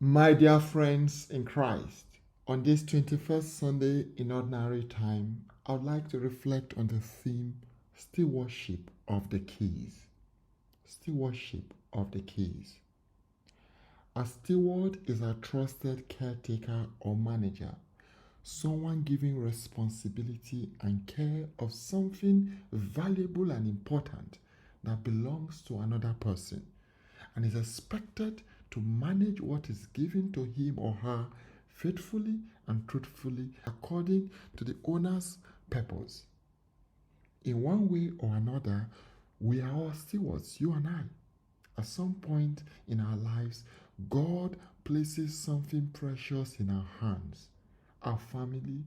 My dear friends in Christ, on this 21st Sunday in Ordinary Time, I would like to reflect on the theme Stewardship of the Keys. Stewardship of the Keys. A steward is a trusted caretaker or manager, someone giving responsibility and care of something valuable and important that belongs to another person and is expected to manage what is given to him or her faithfully and truthfully according to the owner's purpose. In one way or another, we are all stewards, you and I. At some point in our lives, God places something precious in our hands: our family,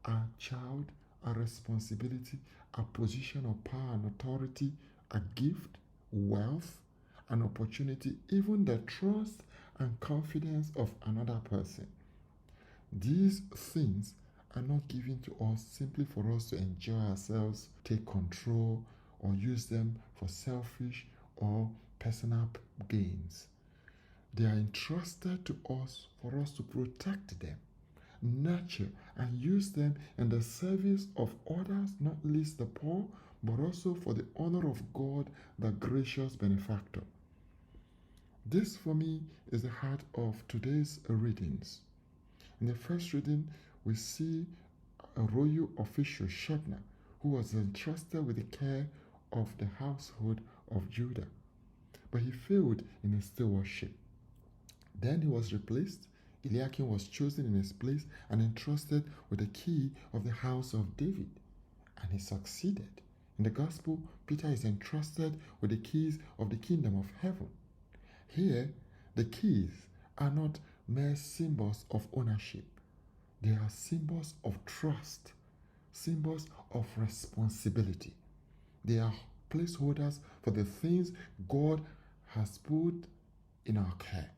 our child, our responsibility, our position of power and authority, a gift, wealth, an opportunity, even the trust and confidence of another person. These things are not given to us simply for us to enjoy ourselves, take control, or use them for selfish or personal gains. They are entrusted to us for us to protect them, nurture, and use them in the service of others, not least the poor, but also for the honor of God, the gracious benefactor. This, for me, is the heart of today's readings. In the first reading, we see a royal official, Shebna, who was entrusted with the care of the household of Judah, but he failed in his stewardship. Then he was replaced. Eliakim was chosen in his place and entrusted with the key of the house of David, and he succeeded. In the gospel, Peter is entrusted with the keys of the kingdom of heaven. Here, the keys are not mere symbols of ownership. They are symbols of trust, symbols of responsibility. They are placeholders for the things God has put in our care.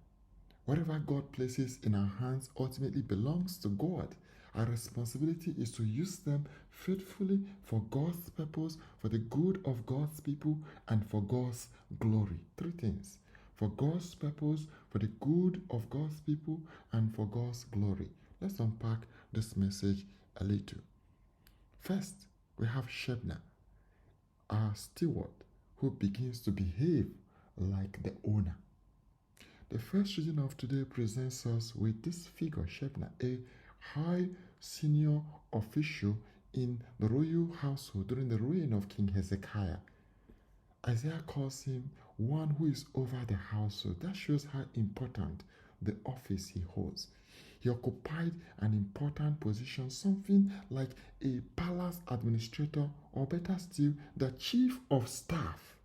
Whatever God places in our hands ultimately belongs to God. Our responsibility is to use them faithfully for God's purpose, for the good of God's people, and for God's glory. Three things: for God's purpose, for the good of God's people, and for God's glory. Let's unpack this message a little. First, we have Shebna, our steward, who begins to behave like the owner. The first reading of today presents us with this figure, Shebna, a high senior official in the royal household during the reign of King Hezekiah. Isaiah calls him one who is over the household. That shows how important the office he holds. He occupied an important position, something like a palace administrator, or better still, the chief of staff.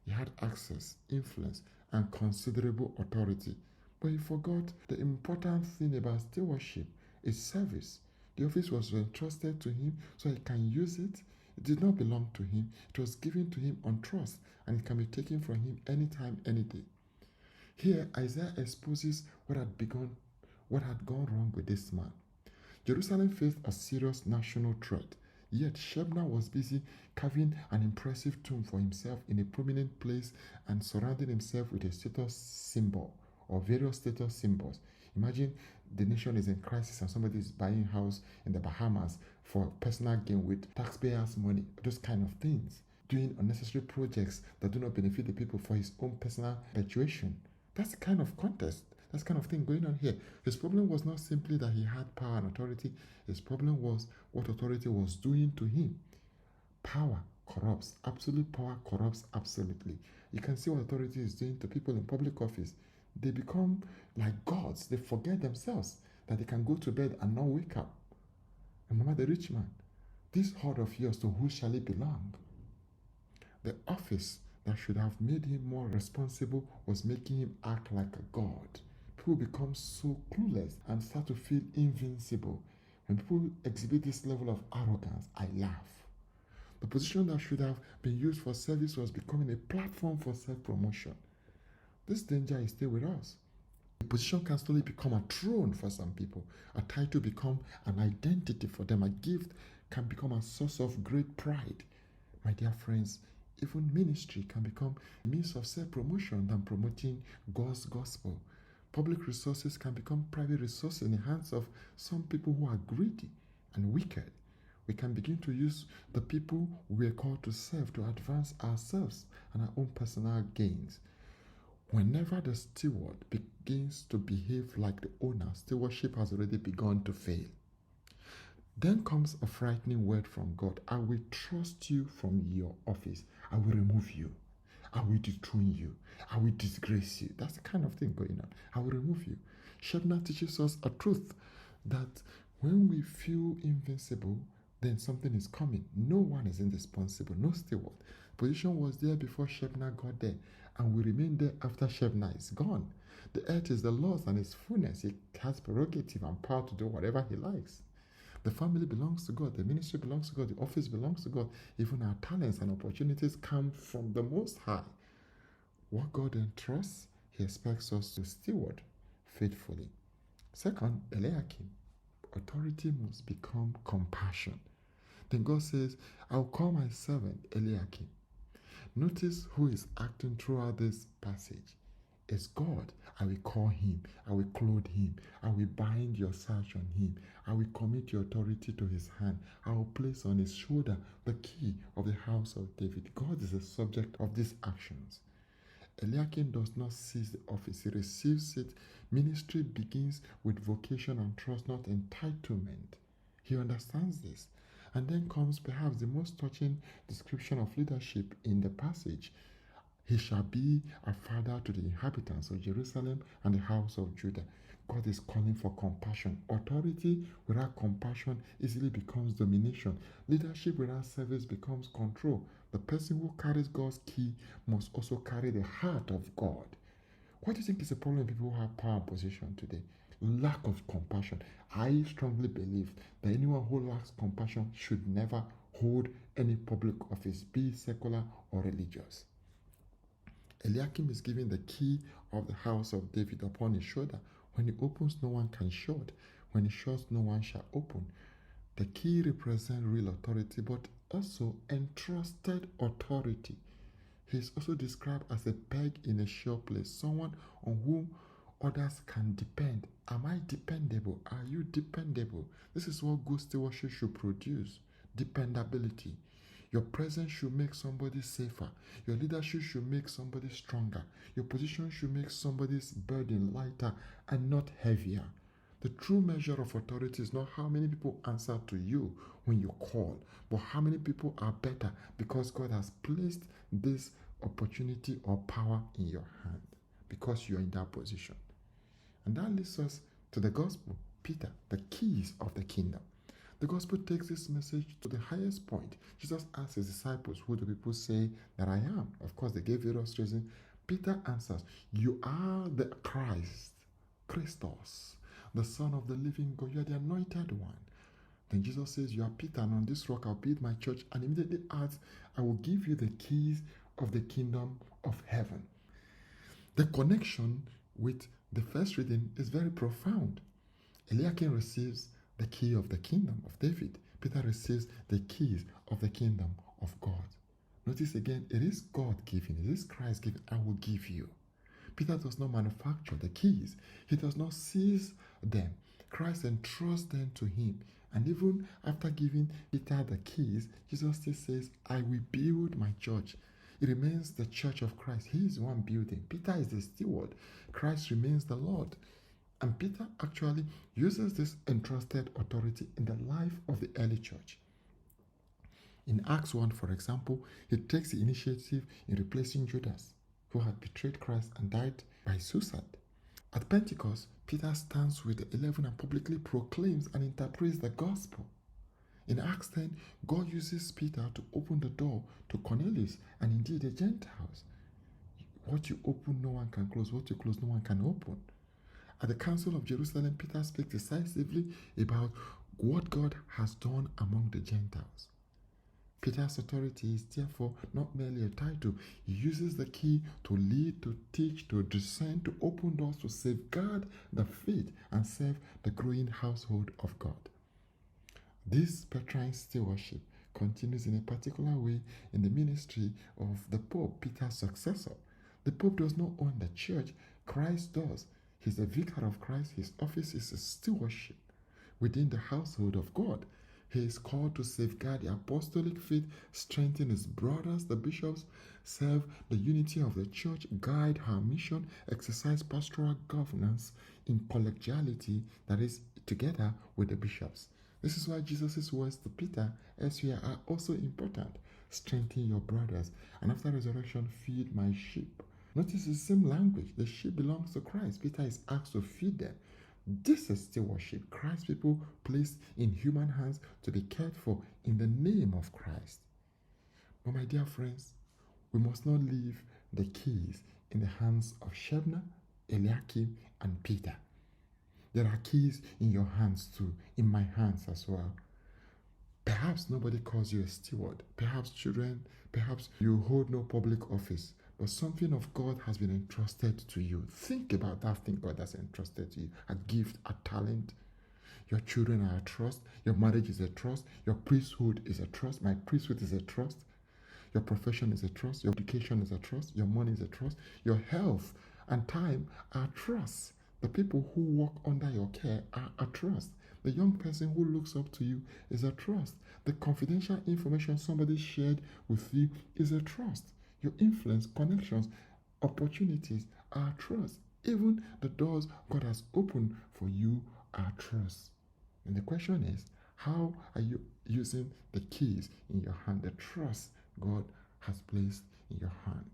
He had access, influence, and considerable authority. But he forgot the important thing about stewardship is service. The office was entrusted to him so he can use it. It did not belong to him. It was given to him on trust, and it can be taken from him anytime, any day. Here, Isaiah exposes what had gone wrong with this man. Jerusalem faced a serious national threat, yet Shebna was busy carving an impressive tomb for himself in a prominent place and surrounding himself with a status symbol or various status symbols. Imagine the nation is in crisis and somebody is buying a house in the Bahamas for personal gain with taxpayers' money, those kind of things. Doing unnecessary projects that do not benefit the people for his own personal perpetuation. That's the kind of contest. That's the kind of thing going on here. His problem was not simply that he had power and authority. His problem was what authority was doing to him. Power corrupts. Absolute power corrupts absolutely. You can see what authority is doing to people in public office. They become like gods. They forget themselves that they can go to bed and not wake up. Remember the rich man. This hoard of yours, to who shall it belong? The office that should have made him more responsible was making him act like a god. People become so clueless and start to feel invincible. When people exhibit this level of arrogance, I laugh. The position that should have been used for service was becoming a platform for self-promotion. This danger is still with us. A position can slowly become a throne for some people. A title become an identity for them. A gift can become a source of great pride. My dear friends, even ministry can become a means of self-promotion than promoting God's gospel. Public resources can become private resources in the hands of some people who are greedy and wicked. We can begin to use the people we are called to serve to advance ourselves and our own personal gains. Whenever the steward begins to behave like the owner, stewardship has already begun to fail. Then comes a frightening word from God. I will trust you from your office. I will remove you. I will dethrone you. I will disgrace you. That's the kind of thing going on. I will remove you. Shebna teaches us a truth that when we feel invincible, then something is coming. No one is indispensable. No steward. Position was there before Shebna got there, and will remain there after Shebna is gone. The earth is the Lord's and its fullness. He has prerogative and power to do whatever he likes. The family belongs to God. The ministry belongs to God. The office belongs to God. Even our talents and opportunities come from the Most High. What God entrusts, He expects us to steward faithfully. Second, Eliakim. Authority must become compassion. Then God says, I'll call my servant Eliakim. Notice who is acting throughout this passage. It's God. I will call him. I will clothe him. I will bind your sash on him. I will commit your authority to his hand. I will place on his shoulder the key of the house of David. God is the subject of these actions. Eliakim does not seize the office. He receives it. Ministry begins with vocation and trust, not entitlement. He understands this. And then comes perhaps the most touching description of leadership in the passage. He shall be a father to the inhabitants of Jerusalem and the house of Judah. God is calling for compassion. Authority without compassion easily becomes domination. Leadership without service becomes control. The person who carries God's key must also carry the heart of God. What do you think is the problem with people who have power and position today? Lack of compassion. I strongly believe that anyone who lacks compassion should never hold any public office, be secular or religious. Eliakim is given the key of the house of David upon his shoulder. When he opens, no one can shut. When he shuts, no one shall open. The key represents real authority, but also entrusted authority. He is also described as a peg in a sure place, someone on whom others can depend. Am I dependable? Are you dependable? This is what good stewardship should produce. Dependability. Your presence should make somebody safer. Your leadership should make somebody stronger. Your position should make somebody's burden lighter and not heavier. The true measure of authority is not how many people answer to you when you call, but how many people are better because God has placed this opportunity or power in your hand because you are in that position. And that leads us to the gospel. Peter, the keys of the kingdom. The gospel takes this message to the highest point. Jesus asked his disciples, who do people say that I am? Of course, they gave various reasons. Peter answers, you are the Christ, Christos, the Son of the living God. You are the anointed one. Then Jesus says, you are Peter, and on this rock I'll build my church. And immediately adds, I will give you the keys of the kingdom of heaven. The connection with the first reading is very profound. Eliakim receives the key of the kingdom of David. Peter receives the keys of the kingdom of God. Notice again, it is God giving. It is Christ giving. I will give you. Peter does not manufacture the keys. He does not seize them. Christ entrusts them to him. And even after giving Peter the keys, Jesus still says, I will build my church. It remains the church of Christ. He is the one building. Peter is the steward. Christ remains the Lord. And Peter actually uses this entrusted authority in the life of the early church. In Acts 1, for example, he takes the initiative in replacing Judas, who had betrayed Christ and died by suicide. At Pentecost, Peter stands with the 11 and publicly proclaims and interprets the gospel. In Acts 10, God uses Peter to open the door to Cornelius and indeed the Gentiles. What you open, no one can close. What you close, no one can open. At the Council of Jerusalem, Peter speaks decisively about what God has done among the Gentiles. Peter's authority is therefore not merely a title. He uses the key to lead, to teach, to discern, to open doors, to safeguard the faith and serve the growing household of God. This Petrine stewardship continues in a particular way in the ministry of the Pope, Peter's successor. The Pope does not own the church, Christ does. He's a vicar of Christ. His office is a stewardship within the household of God. He is called to safeguard the apostolic faith, strengthen his brothers, the bishops, serve the unity of the church, guide her mission, exercise pastoral governance in collegiality, that is, together with the bishops. This is why Jesus' words to Peter elsewhere are also important. Strengthen your brothers, and after resurrection, feed my sheep. Notice the same language. The sheep belongs to Christ. Peter is asked to feed them. This is stewardship. Christ's people placed in human hands to be cared for in the name of Christ. But my dear friends, we must not leave the keys in the hands of Shebna, Eliakim, and Peter. There are keys in your hands too, in my hands as well. Perhaps nobody calls you a steward. Perhaps children, perhaps you hold no public office, but something of God has been entrusted to you. Think about that thing God has entrusted to you. A gift, a talent. Your children are a trust. Your marriage is a trust. Your priesthood is a trust. My priesthood is a trust. Your profession is a trust. Your education is a trust. Your money is a trust. Your health and time are trusts. The people who work under your care are a trust. The young person who looks up to you is a trust. The confidential information somebody shared with you is a trust. Your influence, connections, opportunities are trust. Even the doors God has opened for you are trust. And the question is, how are you using the keys in your hand, the trust God has placed in your hand?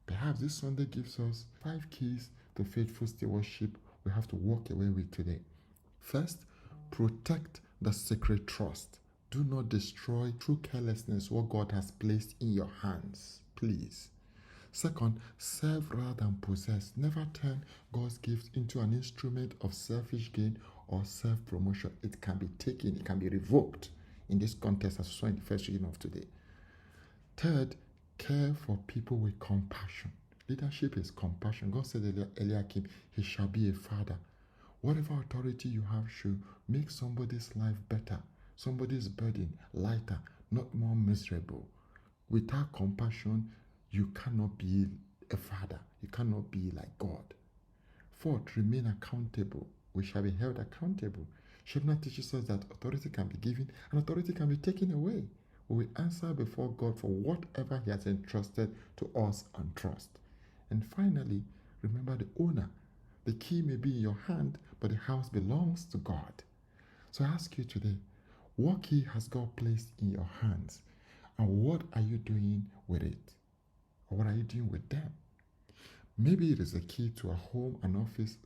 Perhaps this Sunday gives us 5 keys to faithful stewardship we have to walk away with today. First, protect the sacred trust. Do not destroy through carelessness what God has placed in your hands, please. Second, serve rather than possess. Never turn God's gift into an instrument of selfish gain or self-promotion. It can be taken, it can be revoked in this context as we saw in the first reading of today. Third, care for people with compassion. Leadership is compassion. God said Eliakim, he shall be a father. Whatever authority you have should make somebody's life better, somebody's burden lighter, not more miserable. Without compassion, you cannot be a father. You cannot be like God. Fourth, remain accountable. We shall be held accountable. Shebna teaches us that authority can be given and authority can be taken away. We will answer before God for whatever he has entrusted to us on trust. And finally, remember the owner. The key may be in your hand, but the house belongs to God. So I ask you today, what key has God placed in your hands? And what are you doing with it? Or what are you doing with them? Maybe it is a key to a home, an office,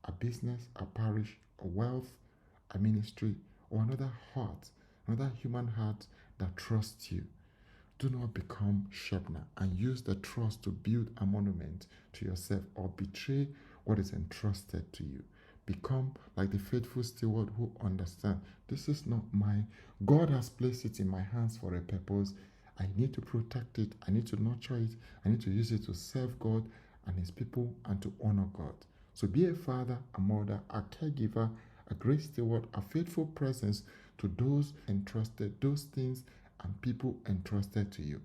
a business, a parish, a wealth, a ministry, or another heart, another human heart that trusts you. Do not become Shebna and use the trust to build a monument to yourself or betray what is entrusted to you. Become like the faithful steward who understands this is not mine. God has placed it in my hands for a purpose. I need to protect it. I need to nurture it. I need to use it to serve God and his people and to honor God. So be a father, a mother, a caregiver, a great steward, a faithful presence to those entrusted, those things and people entrusted to you.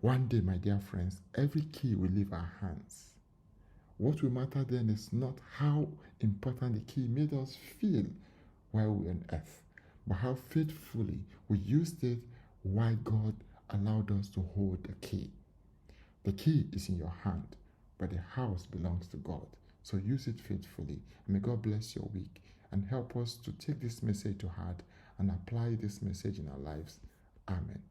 One day, my dear friends, every key will leave our hands. What will matter then is not how important the key made us feel while we were on earth, but how faithfully we used it while God allowed us to hold the key. The key is in your hand, but the house belongs to God. So use it faithfully. May God bless your week and help us to take this message to heart and apply this message in our lives. Amen.